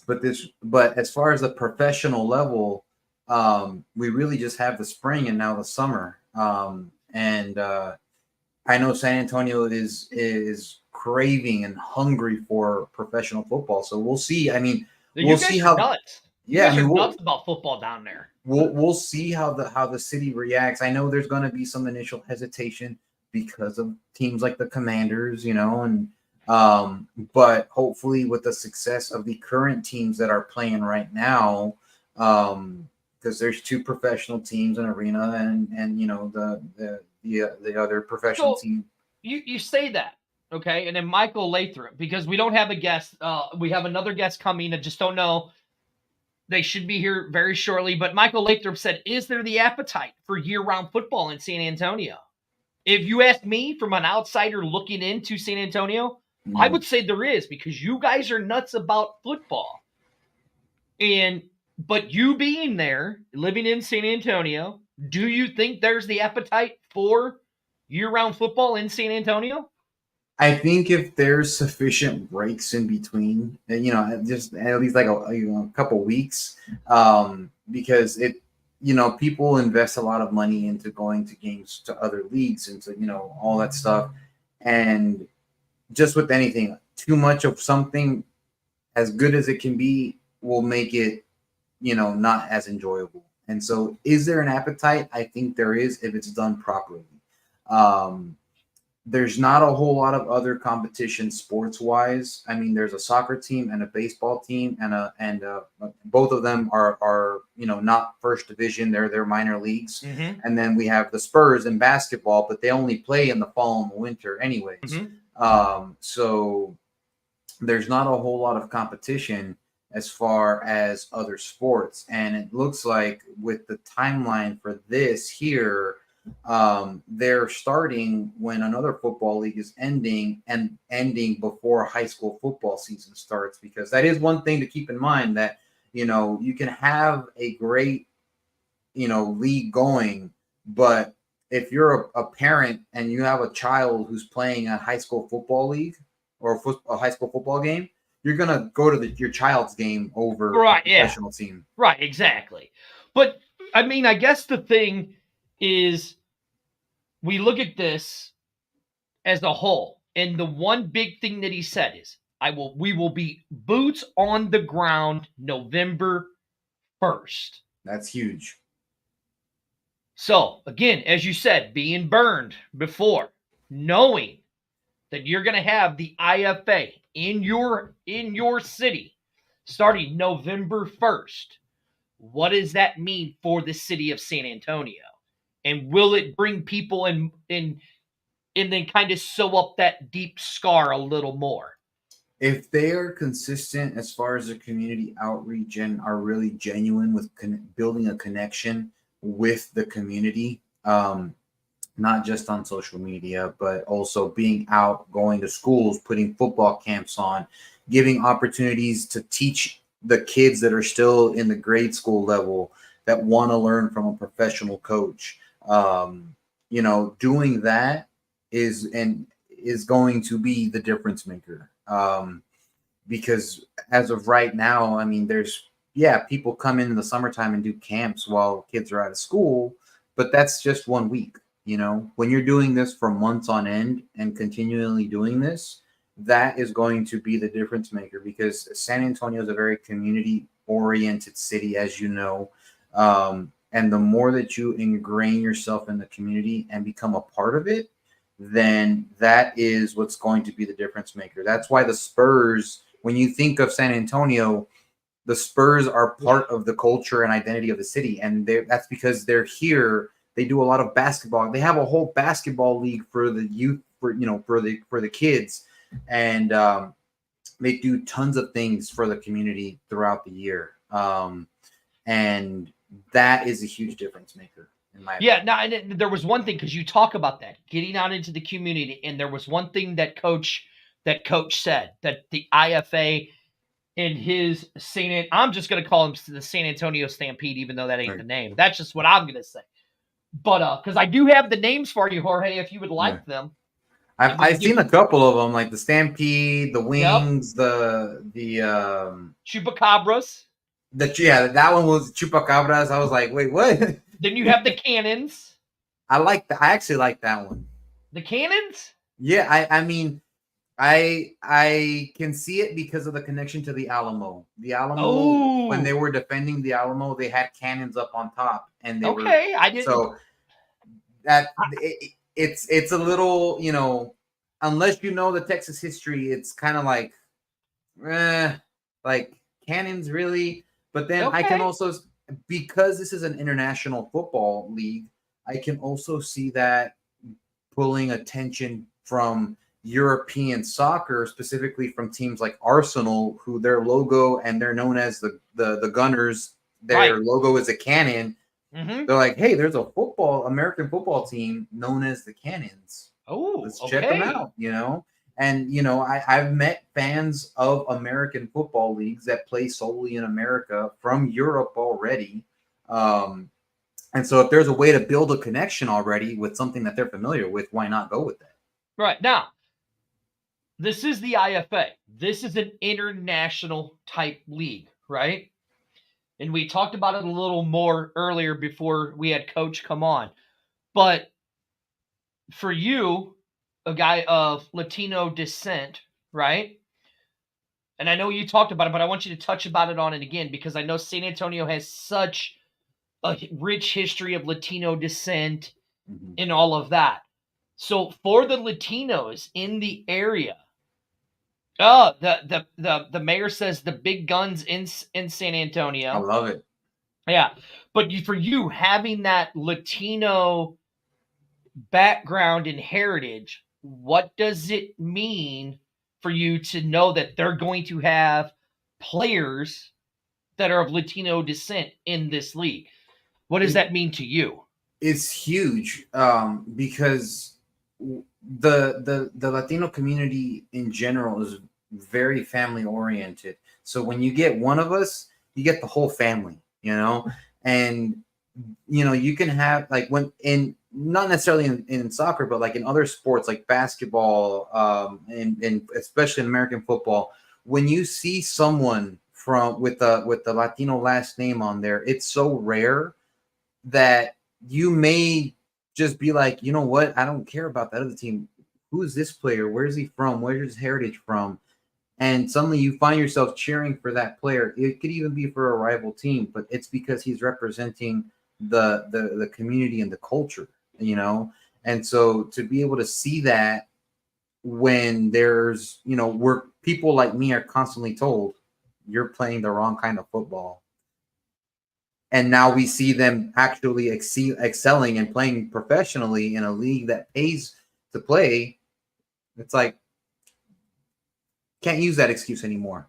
as far as the professional level, we really just have the spring and now the summer. I know San Antonio is craving and hungry for professional football. So we'll see. We'll see how nuts. Yeah, you guys are nuts about football down there. We'll see how the city reacts. I know there's going to be some initial hesitation because of teams like the Commanders, but hopefully with the success of the current teams that are playing right now, because there's 2 professional teams in Arena and the other professional team. You say that, okay? And then Michael Lathrop, because we don't have a guest. We have another guest coming. I just don't know. They should be here very shortly. But Michael Lathrop said, is there the appetite for year-round football in San Antonio? If you ask me from an outsider looking into San Antonio, I would say there is, because you guys are nuts about football. But you being there, living in San Antonio, do you think there's the appetite for year-round football in San Antonio? I think if there's sufficient breaks in between, just at least a couple weeks, because people invest a lot of money into going to games to other leagues and to, all that stuff. And just with anything, too much of something, as good as it can be, will make it, not as enjoyable. And so, is there an appetite? I think there is if it's done properly. Um, there's not a whole lot of other competition sports wise. I mean, there's a soccer team and a baseball team, and both of them are not first division. They're minor leagues. Mm-hmm. And then we have the Spurs in basketball, but they only play in the fall and the winter, anyways. So there's not a whole lot of competition as far as other sports, and it looks like with the timeline for this here, they're starting when another football league is ending and ending before high school football season starts, because that is one thing to keep in mind, that you can have a great league going, but if you're a parent and you have a child who's playing a high school football league or a high school football game, you're gonna go to your child's game over Right, a professional team. Right, exactly. But I mean, I guess the thing is, we look at this as a whole, and the one big thing that he said is, we will be boots on the ground November 1st. That's huge. So again, as you said, being burned before, knowing that you're going to have the IFA in your city starting November 1st. What does that mean for the city of San Antonio? And will it bring people in and then kind of sew up that deep scar a little more? If they are consistent as far as their community outreach and are really genuine with building a connection with the community, not just on social media, but also being out, going to schools, putting football camps on, giving opportunities to teach the kids that are still in the grade school level that want to learn from a professional coach. Doing that is going to be the difference maker. Because as of right now, I mean, there's people come in the summertime and do camps while kids are out of school, but that's just 1 week. When you're doing this for months on end and continually doing this, that is going to be the difference maker, because San Antonio is a very community oriented city, as you know. And the more that you ingrain yourself in the community and become a part of it, then that is what's going to be the difference maker. That's why the Spurs, when you think of San Antonio, the Spurs are part of the culture and identity of the city. And that's because they're here. They do a lot of basketball. They have a whole basketball league for the youth, for the kids. And they do tons of things for the community throughout the year. And that is a huge difference maker. And there was one thing, because you talk about that, getting out into the community, and there was one thing that coach said, that the IFA in his I'm just going to call him the San Antonio Stampede, even though that ain't the name. That's just what I'm going to say. But because I do have the names for you, Jorge, if you would like them. I've seen a couple of them, like the Stampede, the Wings, the Chupacabras. That one was Chupacabras. I was like, wait, what? Then you have the Cannons. I actually like that one. The Cannons? Yeah, I mean, I can see it because of the connection to the Alamo. The Alamo, when they were defending the Alamo, they had cannons up on top, and they were. I didn't. So that it's a little, unless you know the Texas history, it's kind of like cannons, really. But then I can also, because this is an international football league, I can also see that pulling attention from European soccer, specifically from teams like Arsenal, who their logo, and they're known as the Gunners. Their logo is a cannon. Mm-hmm. They're like, hey, there's a American football team known as the Cannons. Oh, let's check them out, And, I've met fans of American football leagues that play solely in America from Europe already. And so if there's a way to build a connection already with something that they're familiar with, why not go with that? Right. Now, this is the IFA. This is an international type league, right? And we talked about it a little more earlier before we had Coach come on. But for you, a guy of Latino descent, right? And I know you talked about it, but I want you to touch about it on it again, because I know San Antonio has such a rich history of Latino descent and all of that. So for the Latinos in the area, the mayor says the big guns in San I Antonio. love it. Yeah, but for you having that Latino background and heritage, what does it mean for you to know that they're going to have players that are of Latino descent in this league? What does that mean to you? It's huge, because the Latino community in general is very family oriented. So when you get one of us, you get the whole family, and you can have, like, when in not necessarily in soccer, but like in other sports like basketball, and especially in American football, when you see someone from with the Latino last name on there, it's so rare that you may just be like, you know what, I don't care about that other team. Who is this player? Where's he from? Where's his heritage from? And suddenly you find yourself cheering for that player. It could even be for a rival team, but it's because he's representing the community and the culture, And so to be able to see that when there's, where people like me are constantly told you're playing the wrong kind of football. And now we see them actually excelling and playing professionally in a league that pays to play. It's like, can't use that excuse anymore.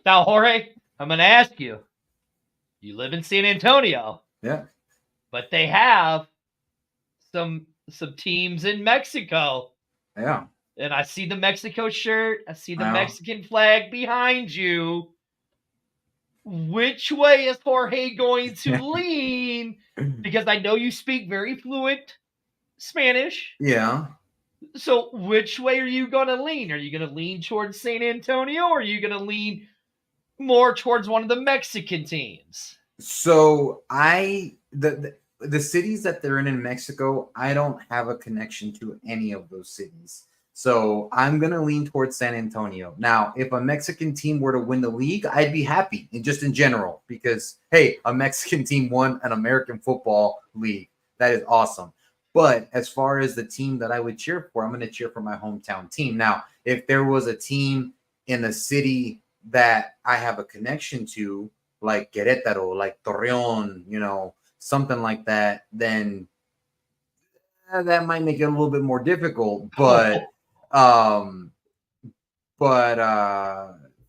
Now, Jorge, I'm going to ask you. You live in San Antonio. Yeah. But they have some teams in Mexico. Yeah. And I see the Mexico shirt. I see the Mexican flag behind you. Which way is Jorge going to lean? Because I know you speak very fluent Spanish. Yeah. So which way are you going to lean? Are you going to lean towards San Antonio, or are you going to lean more towards one of the Mexican teams? So the cities that they're in Mexico, I don't have a connection to any of those cities. So I'm going to lean towards San Antonio. Now, if a Mexican team were to win the league, I'd be happy, and just in general, because, hey, a Mexican team won an American football league. That is awesome. But as far as the team that I would cheer for, I'm going to cheer for my hometown team. Now, if there was a team in a city that I have a connection to, like Querétaro, like Torreón, something like that, then that might make it a little bit more difficult. But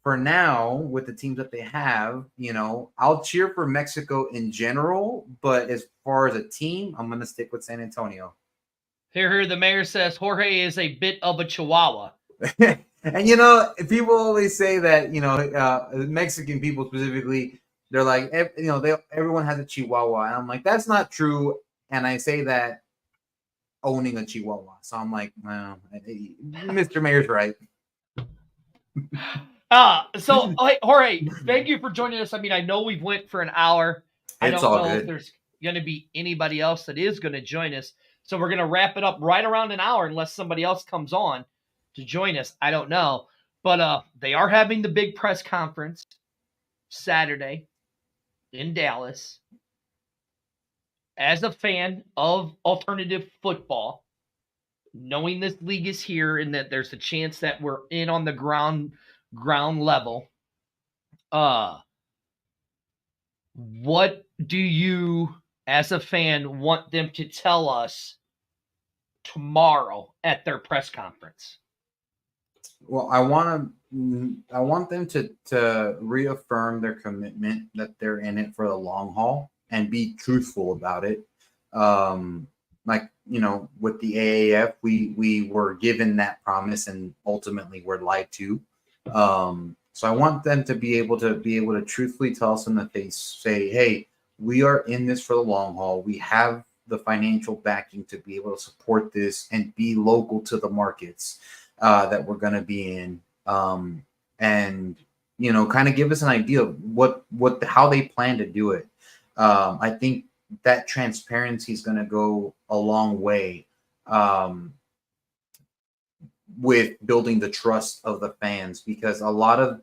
for now, with the teams that they have, I'll cheer for Mexico in general. But as far as a team, I'm going to stick with San Antonio. Here, the mayor says Jorge is a bit of a chihuahua. And, people always say that, Mexican people specifically, they're like, everyone has a chihuahua. And I'm like, that's not true. And I say that owning a chihuahua. So I'm like, well, Mr. Mayor's right. So Jorge, thank you for joining us. I mean, I know we've went for an hour. I don't know if there's going to be anybody else that is going to join us. So we're going to wrap it up right around an hour unless somebody else comes on to join us. I don't know. But they are having the big press conference Saturday in Dallas. As a fan of alternative football, knowing this league is here and that there's a chance that we're in on the ground level, what do you, as a fan, want them to tell us tomorrow at their press conference? Well, I want them to reaffirm their commitment that they're in it for the long haul and be truthful about it. With the AAF, we were given that promise and ultimately were lied to. So I want them to be able to truthfully tell us in the face, say, hey, we are in this for the long haul. We have the financial backing to be able to support this and be local to the markets that we're going to be in. And kind of give us an idea of how they plan to do it. I think that transparency is going to go a long way. with building the trust of the fans, because a lot of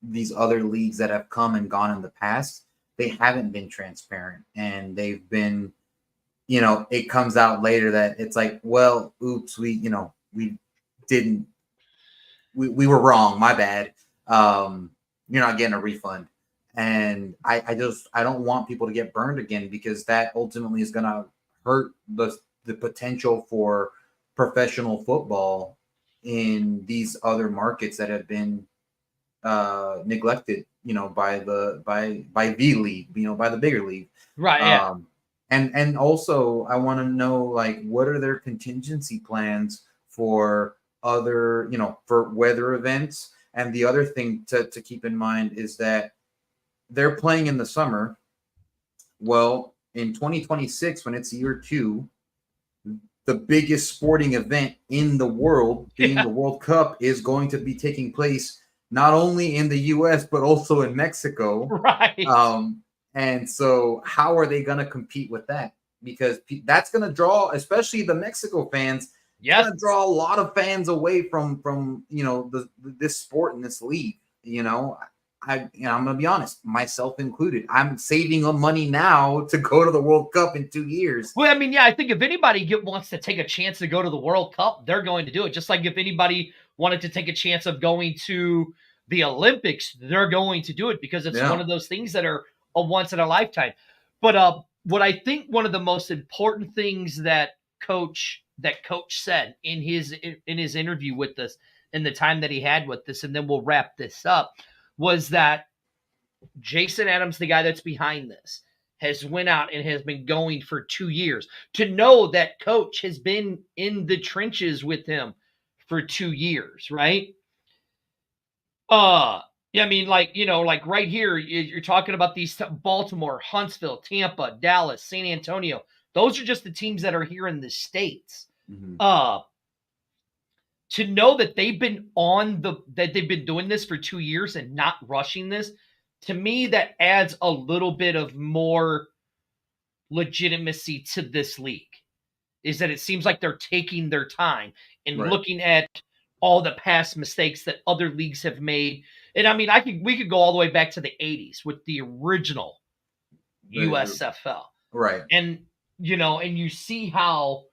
these other leagues that have come and gone in the past, they haven't been transparent, and they've been, it comes out later that it's like, well, oops, we didn't, we were wrong, my bad. You're not getting a refund. And I don't want people to get burned again, because that ultimately is going to hurt the potential for professional football in these other markets that have been neglected, by the league, by the bigger league. Right. Yeah. And also I want to know, like, what are their contingency plans for other, for weather events? And the other thing to keep in mind is that they're playing in the summer. Well, in 2026, when it's year 2, the biggest sporting event in the world, being the World Cup, is going to be taking place not only in the U.S. but also in Mexico. Right. And so how are they going to compete with that? Because that's going to draw, especially the Mexico fans, yes, going to draw a lot of fans away from this sport and this league. I'm going to be honest, myself included. I'm saving up money now to go to the World Cup in 2 years. Well, I mean, yeah, I think if anybody wants to take a chance to go to the World Cup, they're going to do it. Just like if anybody wanted to take a chance of going to the Olympics, they're going to do it, because it's one of those things that are a once in a lifetime. But what I think one of the most important things that coach said in his interview with us, in the time that he had with us, and then we'll wrap this up, was that Jason Adams, the guy that's behind this, has went out and has been going for 2 years. To know that coach has been in the trenches with him for 2 years, right? Yeah, I mean, like right here, you're talking about these Baltimore, Huntsville, Tampa, Dallas, San Antonio. Those are just the teams that are here in the States. Mm-hmm. To know that they've been doing this for 2 years and not rushing this, to me, that adds a little bit of more legitimacy to this league. Is that it seems like they're taking their time and looking at all the past mistakes that other leagues have made. And I mean, we could go all the way back to the 80s with the original USFL. Right. And and you see how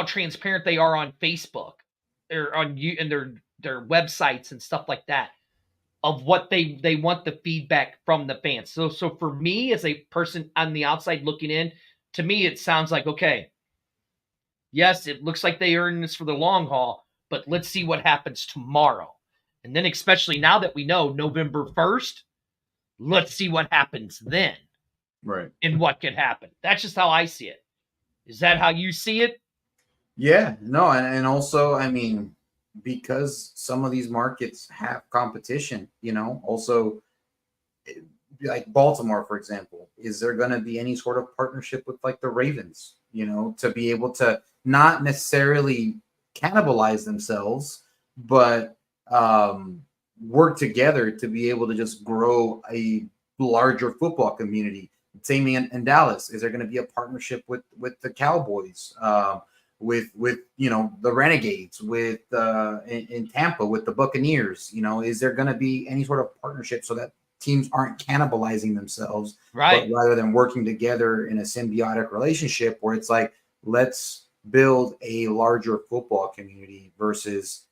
transparent they are on Facebook or on you and their websites and stuff like that, of what they want the feedback from the fans. So for me, as a person on the outside looking in, to me, it sounds like, okay, yes, it looks like they earn this for the long haul, but let's see what happens tomorrow. And then, especially now that we know November 1st, let's see what happens then. Right. And what could happen. That's just how I see it. Is that how you see it? Yeah, no. And also, I mean, because some of these markets have competition, also like Baltimore, for example, is there going to be any sort of partnership with like the Ravens, to be able to not necessarily cannibalize themselves, but work together to be able to just grow a larger football community? Same in Dallas. Is there going to be a partnership with the Cowboys? With the Renegades, with in Tampa with the Buccaneers, is there going to be any sort of partnership so that teams aren't cannibalizing themselves, right? But rather than working together in a symbiotic relationship where it's like, let's build a larger football community versus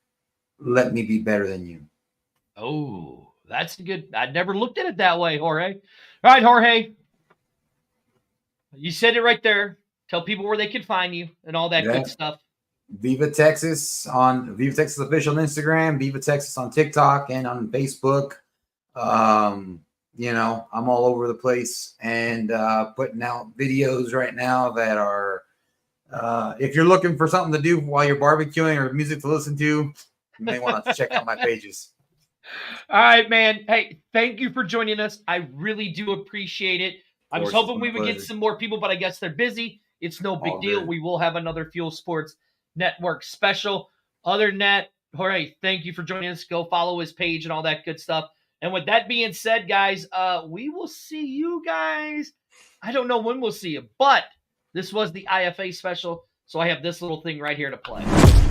let me be better than you. Oh, that's good. I'd never looked at it that way, Jorge. All right, Jorge, you said it right there. Tell people where they can find you and all that good stuff. Viva Texas on Viva Texas official on Instagram, Viva Texas on TikTok and on Facebook. I'm all over the place and putting out videos right now that are, if you're looking for something to do while you're barbecuing or music to listen to, you may want to check out my pages. All right, man. Hey, thank you for joining us. I really do appreciate it. I was hoping we would get some more people, but I guess they're busy. It's no big deal. We will have another Fuel Sports Network special. Other than that, Jorge, thank you for joining us. Go follow his page and all that good stuff. And with that being said, guys, we will see you guys. I don't know when we'll see you, but this was the IFA special. So I have this little thing right here to play.